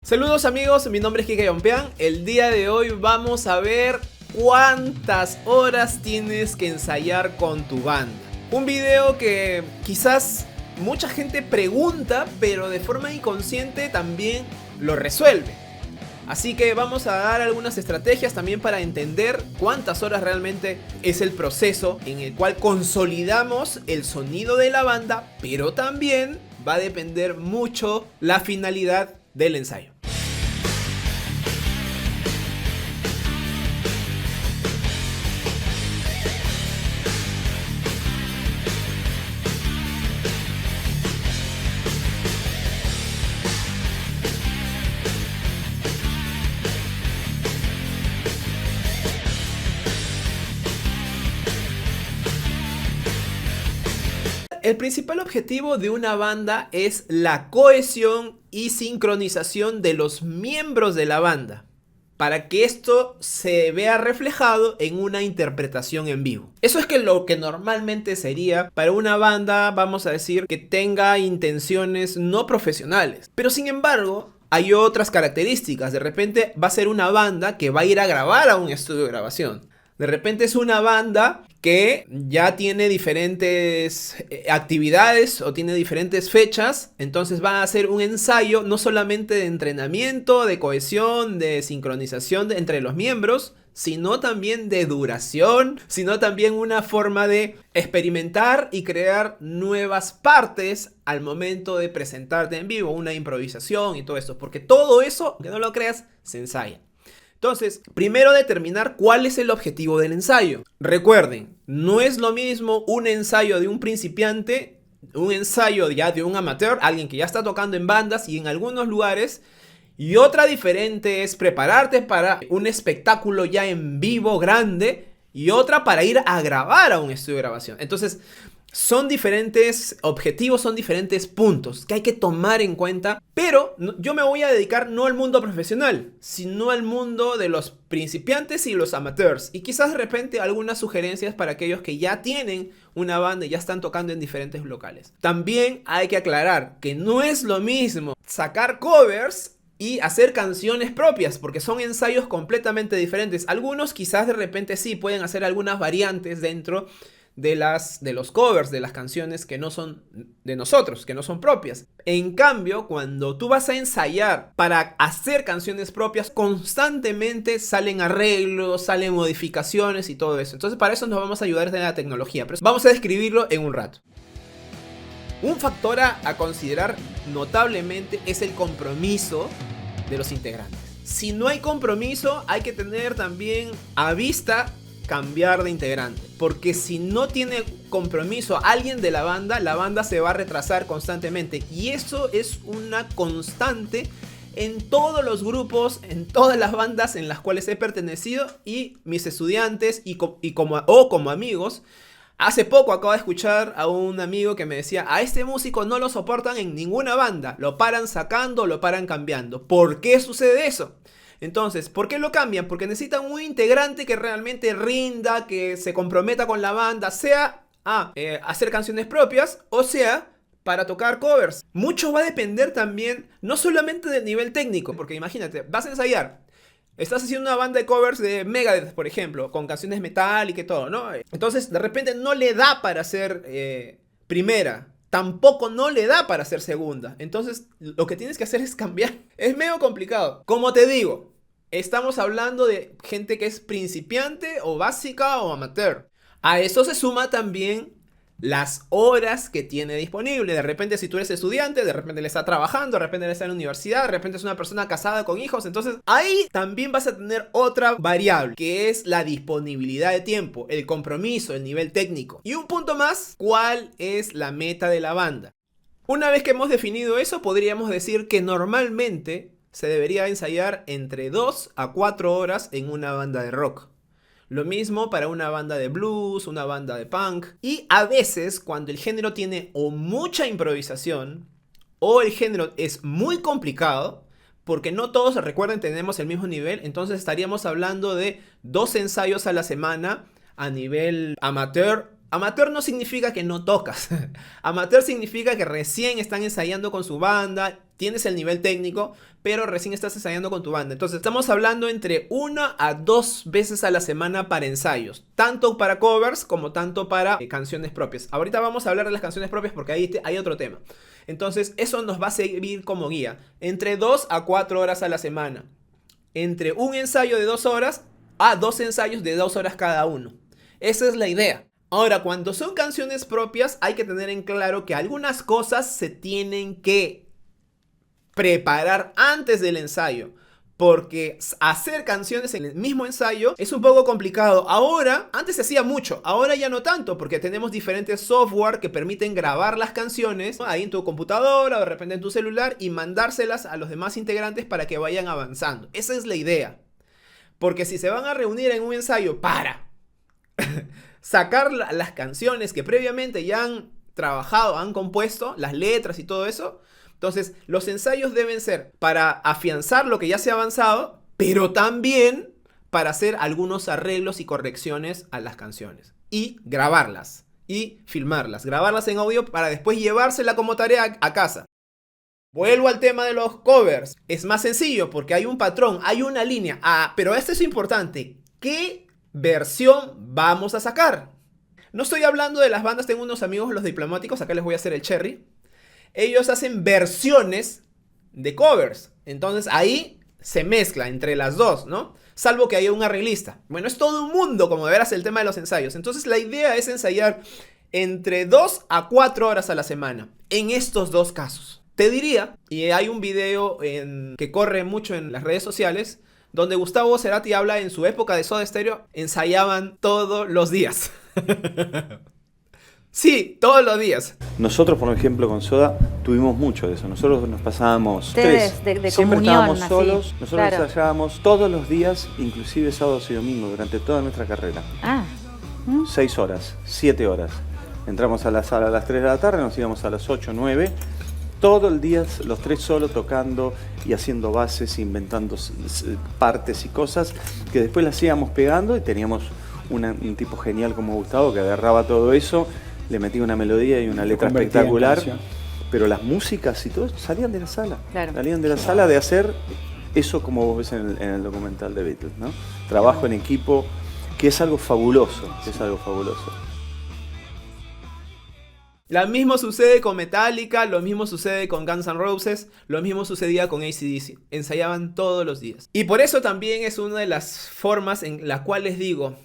Saludos amigos, mi nombre es Kike Yompean. El día de hoy vamos a ver cuántas horas tienes que ensayar con tu banda. Un video que quizás mucha gente pregunta, pero de forma inconsciente también lo resuelve. Así que vamos a dar algunas estrategias también para entender cuántas horas realmente es el proceso en el cual consolidamos el sonido de la banda, pero también va a depender mucho la finalidad del ensayo. El principal objetivo de una banda es la cohesión y sincronización de los miembros de la banda, para que esto se vea reflejado en una interpretación en vivo. Eso es lo que normalmente sería para una banda, vamos a decir, que tenga intenciones no profesionales. Pero sin embargo, hay otras características. De repente va a ser una banda que va a ir a grabar a un estudio de grabación. De repente es una banda que ya tiene diferentes actividades o tiene diferentes fechas. Entonces va a hacer un ensayo no solamente de entrenamiento, de cohesión, de sincronización entre los miembros, sino también de duración, sino también una forma de experimentar y crear nuevas partes al momento de presentarte en vivo, una improvisación y todo esto. Porque todo eso, aunque no lo creas, se ensaya. Entonces, primero determinar cuál es el objetivo del ensayo. Recuerden, no es lo mismo un ensayo de un principiante, un ensayo ya de un amateur, alguien que ya está tocando en bandas y en algunos lugares, y otra diferente es prepararte para un espectáculo ya en vivo grande, y otra para ir a grabar a un estudio de grabación. Entonces, son diferentes objetivos, son diferentes puntos que hay que tomar en cuenta. Pero yo me voy a dedicar no al mundo profesional, sino al mundo de los principiantes y los amateurs. Y quizás de repente algunas sugerencias para aquellos que ya tienen una banda y ya están tocando en diferentes locales. También hay que aclarar que no es lo mismo sacar covers y hacer canciones propias, porque son ensayos completamente diferentes. Algunos quizás de repente sí pueden hacer algunas variantes dentro de los covers, de las canciones que no son de nosotros, que no son propias. En cambio, cuando tú vas a ensayar para hacer canciones propias, constantemente salen arreglos, salen modificaciones y todo eso. Entonces para eso nos vamos a ayudar de la tecnología, pero vamos a describirlo en un rato. Un factor a considerar notablemente es el compromiso de los integrantes. Si no hay compromiso, hay que tener también a vista cambiar de integrante, porque si no tiene compromiso alguien de la banda se va a retrasar constantemente, y eso es una constante en todos los grupos, en todas las bandas en las cuales he pertenecido y mis estudiantes como amigos. Hace poco acabo de escuchar a un amigo que me decía: a este músico no lo soportan en ninguna banda, lo paran sacando, lo paran cambiando. ¿Por qué sucede eso? Entonces, ¿por qué lo cambian? Porque necesitan un integrante que realmente rinda, que se comprometa con la banda, sea a hacer canciones propias o sea para tocar covers. Mucho va a depender también, no solamente del nivel técnico, porque imagínate, vas a ensayar, estás haciendo una banda de covers de Megadeth, por ejemplo, con canciones metal y que todo, ¿no? Entonces, de repente no le da para hacer primera. Tampoco no le da para hacer segunda. Entonces lo que tienes que hacer es cambiar. Es medio complicado. Como te digo, estamos hablando de gente que es principiante o básica o amateur. A eso se suma también las horas que tiene disponible. De repente, si tú eres estudiante, de repente le está trabajando, de repente le está en la universidad, de repente es una persona casada con hijos. Entonces ahí también vas a tener otra variable, que es la disponibilidad de tiempo, el compromiso, el nivel técnico. Y un punto más, ¿cuál es la meta de la banda? Una vez que hemos definido eso, podríamos decir que normalmente se debería ensayar entre 2 a 4 horas en una banda de rock. Lo mismo para una banda de blues, una banda de punk. Y a veces, cuando el género tiene o mucha improvisación o el género es muy complicado, porque no todos, recuerden, tenemos el mismo nivel, entonces estaríamos hablando de 2 ensayos a la semana a nivel amateur. Amateur no significa que no tocas. Amateur significa que recién están ensayando con su banda tienes el nivel técnico, pero recién estás ensayando con tu banda. Entonces estamos hablando entre 1 a 2 veces a la semana para ensayos, tanto para covers como tanto para canciones propias. Ahorita vamos a hablar de las canciones propias porque ahí hay otro tema. Entonces eso nos va a servir como guía, entre 2 a 4 horas a la semana, entre un ensayo de 2 horas a 2 ensayos de 2 horas cada uno. Esa es la idea. Ahora, cuando son canciones propias, hay que tener en claro que algunas cosas se tienen que preparar antes del ensayo, porque hacer canciones en el mismo ensayo es un poco complicado. Ahora, antes se hacía mucho, ahora ya no tanto, porque tenemos diferentes software que permiten grabar las canciones ahí en tu computadora o de repente en tu celular y mandárselas a los demás integrantes para que vayan avanzando. Esa es la idea. Porque si se van a reunir en un ensayo para sacar las canciones que previamente ya han trabajado, han compuesto, las letras y todo eso, entonces los ensayos deben ser para afianzar lo que ya se ha avanzado, pero también para hacer algunos arreglos y correcciones a las canciones. Y grabarlas, y filmarlas, grabarlas en audio para después llevársela como tarea a casa. Vuelvo al tema de los covers. Es más sencillo porque hay un patrón, hay una línea. Pero esto es importante. ¿Qué versión vamos a sacar? No estoy hablando de las bandas, tengo unos amigos, los diplomáticos, acá les voy a hacer el cherry. Ellos hacen versiones de covers. Entonces ahí se mezcla entre las dos, ¿no? Salvo que haya un arreglista. Bueno, es todo un mundo, como verás, el tema de los ensayos. Entonces la idea es ensayar entre 2 a 4 horas a la semana. En estos dos casos. Te diría, y hay un video que corre mucho en las redes sociales, donde Gustavo Cerati habla en su época de Soda Stereo, ensayaban todos los días. Sí, todos los días. Nosotros, por ejemplo, con Soda tuvimos mucho de eso. Nosotros nos pasábamos ustedes, de siempre comunión, estábamos así, solos. Nosotros claro. ensayábamos todos los días, inclusive sábados y domingos, durante toda nuestra carrera. 6 horas, 7 horas. Entramos a la sala a las 3 de la tarde, nos íbamos a las 8, 9. Todo el día los tres solos tocando y haciendo bases, inventando partes y cosas que después las íbamos pegando y teníamos un tipo genial como Gustavo que agarraba todo eso, le metía una melodía y una letra espectacular, pero las músicas y todo eso salían de la sala, claro. Salían de la sala de hacer eso como vos ves en el documental de Beatles, ¿no? Trabajo en equipo, que es algo fabuloso, Lo mismo sucede con Metallica, lo mismo sucede con Guns N' Roses, lo mismo sucedía con AC/DC. Ensayaban todos los días. Y por eso también es una de las formas en las cuales digo,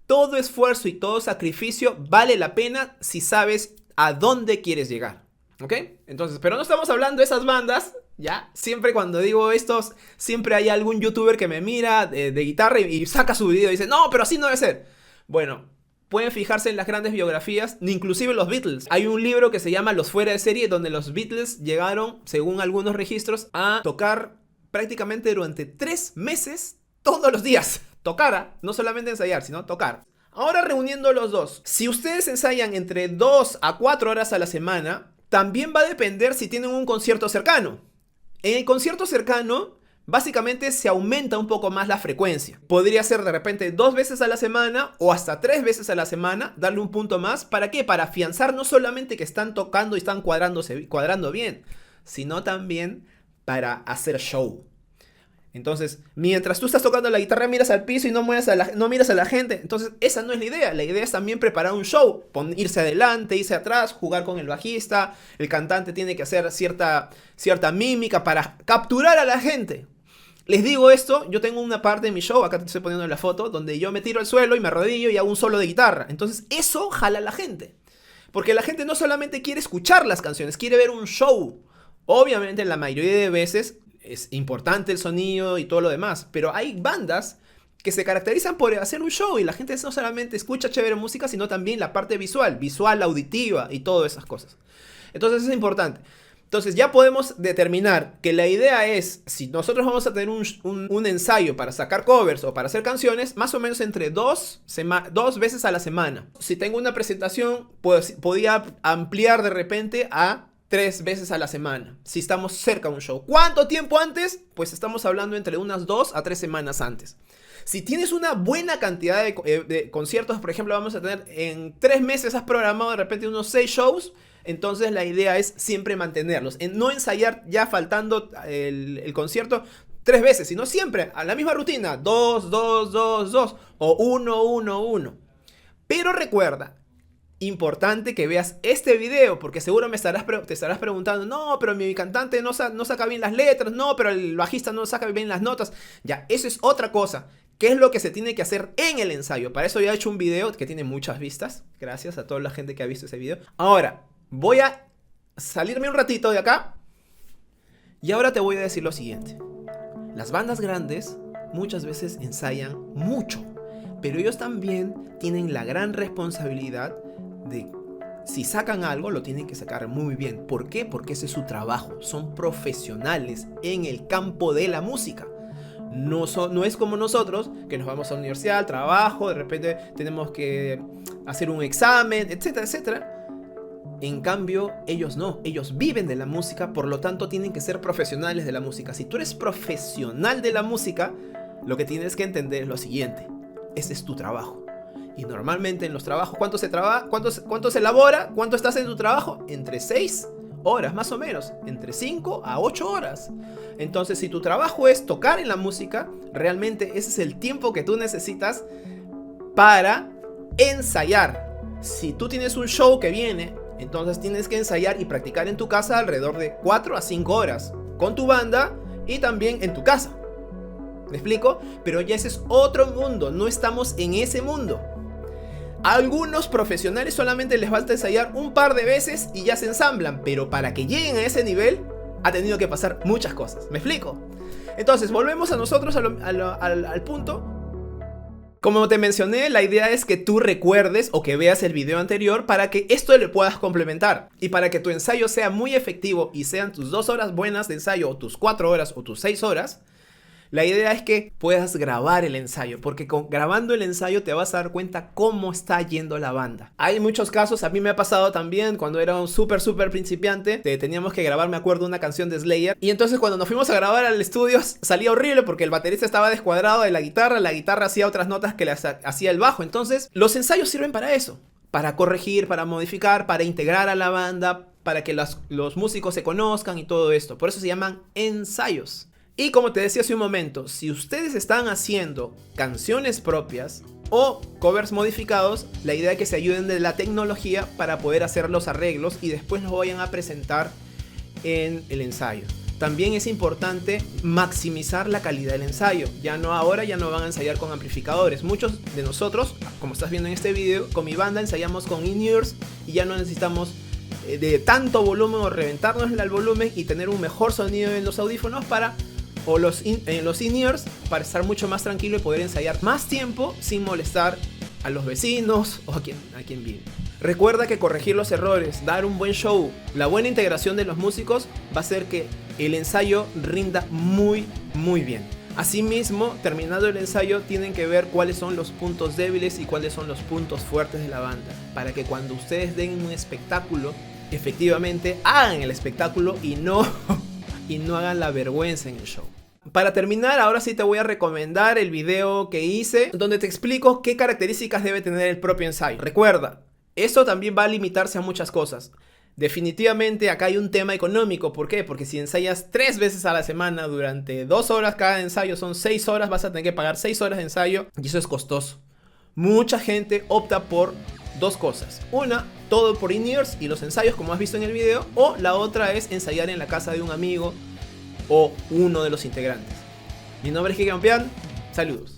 todo esfuerzo y todo sacrificio vale la pena si sabes a dónde quieres llegar. ¿Ok? Entonces, pero no estamos hablando de esas bandas, ¿ya? Siempre cuando digo estos, siempre hay algún youtuber que me mira de guitarra y saca su video y dice, no, pero así no debe ser. Bueno, pueden fijarse en las grandes biografías, inclusive los Beatles. Hay un libro que se llama Los Fuera de Serie, donde los Beatles llegaron, según algunos registros, a tocar prácticamente durante 3 meses todos los días. Tocar, no solamente ensayar, sino tocar. Ahora reuniendo los dos. Si ustedes ensayan entre 2 a 4 horas a la semana, también va a depender si tienen un concierto cercano. En el concierto cercano, básicamente se aumenta un poco más la frecuencia. Podría ser de repente 2 veces a la semana o hasta 3 veces a la semana, darle un punto más. ¿Para qué? Para afianzar no solamente que están tocando y están cuadrando bien, sino también para hacer show. Entonces, mientras tú estás tocando la guitarra, miras al piso y no miras a la gente. Entonces, esa no es la idea. La idea es también preparar un show. Irse adelante, irse atrás, jugar con el bajista. El cantante tiene que hacer cierta mímica para capturar a la gente. Les digo esto, yo tengo una parte de mi show, acá te estoy poniendo la foto, donde yo me tiro al suelo y me arrodillo y hago un solo de guitarra. Entonces, eso jala a la gente. Porque la gente no solamente quiere escuchar las canciones, quiere ver un show. Obviamente, la mayoría de veces es importante el sonido y todo lo demás, pero hay bandas que se caracterizan por hacer un show y la gente no solamente escucha chévere música, sino también la parte visual, auditiva y todas esas cosas. Entonces es importante. Entonces ya podemos determinar que la idea es, si nosotros vamos a tener un ensayo para sacar covers o para hacer canciones, más o menos entre 2 veces a la semana. Si tengo una presentación, pues podía ampliar de repente a 3 veces a la semana, si estamos cerca de un show. ¿Cuánto tiempo antes? Pues estamos hablando entre unas 2 a 3 semanas antes. Si tienes una buena cantidad de conciertos, por ejemplo, vamos a tener en 3 meses has programado de repente unos 6 shows, Entonces la idea es siempre mantenerlos, en no ensayar ya faltando el concierto 3 veces, sino siempre a la misma rutina, 2, 2, 2, 2 o 1, 1, 1. Pero recuerda, importante que veas este video, porque seguro te estarás preguntando, no, pero mi cantante no saca bien las letras, no, pero el bajista no saca bien las notas. Ya, eso es otra cosa. ¿Qué es lo que se tiene que hacer en el ensayo? Para eso ya he hecho un video que tiene muchas vistas. Gracias a toda la gente que ha visto ese video. Ahora, voy a salirme un ratito de acá. Y ahora te voy a decir lo siguiente. Las bandas grandes muchas veces ensayan mucho. Pero ellos también tienen la gran responsabilidad de, si sacan algo, lo tienen que sacar muy bien. ¿Por qué? Porque ese es su trabajo. Son profesionales en el campo de la música. No es como nosotros, que nos vamos a la universidad, al trabajo, de repente tenemos que hacer un examen, etcétera, etcétera. En cambio, ellos no, ellos viven de la música, por lo tanto tienen que ser profesionales de la música. Si tú eres profesional de la música, lo que tienes que entender es lo siguiente: ese es tu trabajo. Y normalmente en los trabajos, ¿cuánto se trabaja? ¿Cuánto se elabora? ¿Cuánto estás en tu trabajo? Entre 6 horas, más o menos, entre 5 a 8 horas. Entonces, si tu trabajo es tocar en la música, realmente ese es el tiempo que tú necesitas para ensayar. Si tú tienes un show que viene, entonces tienes que ensayar y practicar en tu casa alrededor de 4 a 5 horas, con tu banda y también en tu casa. ¿Me explico? Pero ya ese es otro mundo, no estamos en ese mundo. A algunos profesionales solamente les falta ensayar un par de veces y ya se ensamblan, pero para que lleguen a ese nivel ha tenido que pasar muchas cosas. ¿Me explico? Entonces, volvemos a nosotros al punto. Como te mencioné, la idea es que tú recuerdes o que veas el video anterior para que esto le puedas complementar. Y para que tu ensayo sea muy efectivo y sean tus 2 horas buenas de ensayo, o tus 4 horas, o tus 6 horas, la idea es que puedas grabar el ensayo, porque grabando el ensayo te vas a dar cuenta cómo está yendo la banda. Hay muchos casos, a mí me ha pasado también cuando era un súper principiante. Teníamos que grabar, me acuerdo, una canción de Slayer. Y entonces cuando nos fuimos a grabar al estudio salía horrible porque el baterista estaba descuadrado de la guitarra hacía otras notas que le hacía el bajo. Entonces los ensayos sirven para eso, para corregir, para modificar, para integrar a la banda, para que los músicos se conozcan y todo esto. Por eso se llaman ensayos. Y como te decía hace un momento, si ustedes están haciendo canciones propias o covers modificados, la idea es que se ayuden de la tecnología para poder hacer los arreglos y después los vayan a presentar en el ensayo. También es importante maximizar la calidad del ensayo. Ahora ya no van a ensayar con amplificadores. Muchos de nosotros, como estás viendo en este video, con mi banda ensayamos con in-ears y ya no necesitamos de tanto volumen o reventarnos el volumen y tener un mejor sonido en los audífonos en los in-ears para estar mucho más tranquilo y poder ensayar más tiempo sin molestar a los vecinos o a quien vive. Recuerda que corregir los errores, dar un buen show, la buena integración de los músicos va a hacer que el ensayo rinda muy bien. Asimismo, terminado el ensayo, tienen que ver cuáles son los puntos débiles y cuáles son los puntos fuertes de la banda, para que cuando ustedes den un espectáculo, efectivamente hagan el espectáculo y no hagan la vergüenza en el show. Para terminar, ahora sí te voy a recomendar el video que hice donde te explico qué características debe tener el propio ensayo. Recuerda, esto también va a limitarse a muchas cosas. Definitivamente acá hay un tema económico. ¿Por qué? Porque si ensayas 3 veces a la semana durante 2 horas cada ensayo, son 6 horas, vas a tener que pagar 6 horas de ensayo y eso es costoso. Mucha gente opta por 2 cosas. Una, todo por in-ears y los ensayos como has visto en el video, o la otra es ensayar en la casa de un amigo o uno de los integrantes. Mi nombre es Kike Campeán, saludos.